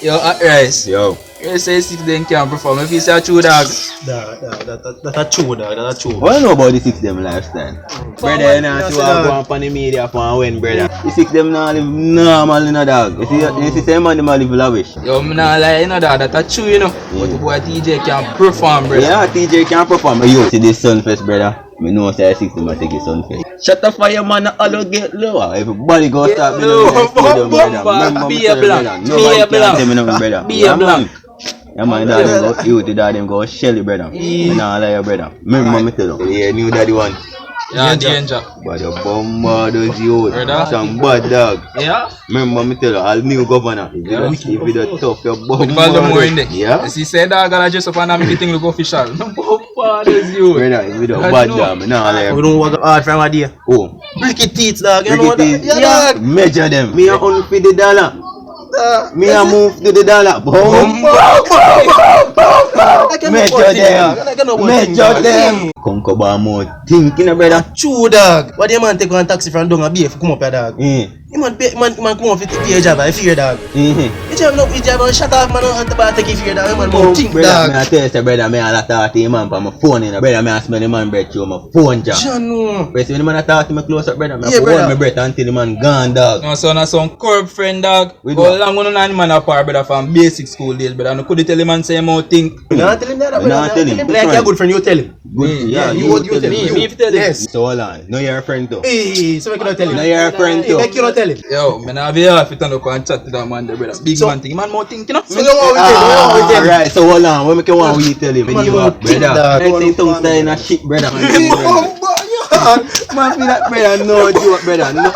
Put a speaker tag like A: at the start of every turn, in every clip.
A: Yo, at rice.
B: Yo.
A: You say 6 them can't perform. If you say a true dog.
C: That's a true dog, that's a true.
B: What you know about the 6 them lifestyle? Brother, you know, see what go on on the media for a win, brother. The 6 them now live normal, you know, dog. You see, same man, them live lavish.
A: Yo, me not lie, you know that. That's true, you know. But the boy TJ can perform, brother.
B: Yeah, TJ can perform. Yo, see this Sunfest, brother. Me know say 6 them take it Sunfest. Shut up for your man, all get lower. Everybody go start me brother.
A: Be a blank.
B: Nobody can tell me nothing, brother. Be a blank. Yeah, man, dad them go you, the dad them go Shelly, brother. Me nah lie, brother. Remember me tell you. Yeah, new daddy one.
A: Yeah, danger.
B: But your bomber does you. Some bad dog.
A: Yeah?
B: Remember me tell you, all new governor. If you do tough, your bomber.
A: With Voldemort in there.
B: Yeah?
A: As he said, dog, I just up and make the thing look official. No bomber does you.
B: Brother, if you do bad job, me nah lie.
C: We don't work hard from a day.
B: Oh.
C: Bricky teeth, dog. You know what?
B: Yeah, dog. Measure them. Me a only for the dollar. Me a move to the dollar. Boom. Measure them. Measure them. Come about more thinking, brother.
C: True, dog. What do you man take one taxi from down a beef come up here, dog? You man come up with the job, I fear, dog. You job no, you job shut off, man, and the take fear, dog. Man, more think, dog.
B: Me a tell you, brother, me a lot talk to him man for my phone, you know, brother. Me a smell the man breath through my phone, job.
C: Jano.
B: But when the man a talk to me close up, brother, me a hold my breath until the man gone, dog.
A: No, so na some curb friend, dog. How long we know man apart, brother, from basic school days, brother. No could tell him man say him out think.
C: You not tell him that, brother.
B: Not tell him.
C: Like your good friend, you tell him.
B: Good, yeah,
C: you tell him.
A: Me if tell him.
C: Yes.
B: So hold on, no you're a friend too.
C: Hey, so we cannot tell him.
B: No you're a friend too.
C: Like you not tell him.
A: Yo, man, I be here if you turn up and chat to that man there, brother. Big man thing. Man more think, you know?
C: So you know what we tell him.
B: Alright, so hold on, what make you want we tell him?
C: Man,
B: Brother, I think tongue style in a shit, brother. Man, feel that, brother, no joke, brother. No.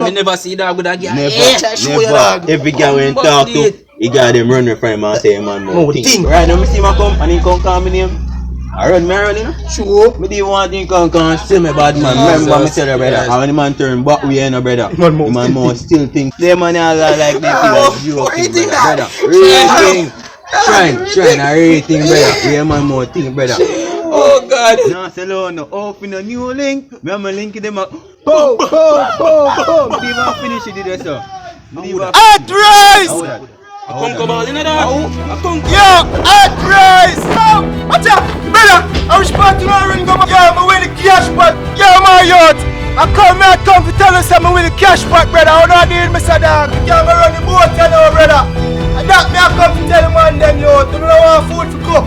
A: Me never see that good again.
B: Never. Every guy when talk to, he got them run with friend man say man more think. Right now, me see my come and he come call me name. I run me around, you know?
C: Sure.
B: Me didn't want him come see me bad man. Remember me tell you, brother. How when the man turn back we ain't no brother. The man more still think. They man all like they feel like you brother. Rating. Shrine, a rating, brother. We man more think, brother.
A: Oh God.
B: Now say no open a new link. Me am a link them up. Boom. Me didn't even finish it there, sir.
D: At rise!
A: I come ball in that.
D: Yo, at rise! Stop! Watch out! Brother, I respond to my ring. Yeah, I'm with the cash pot. Yeah, my yacht. I come to tell us I'm with the cash pot, brother. I don't need Mr. Dog. You can't run the boat, you know, brother. And that me I come to tell the man them, yo. You don't want food to cook.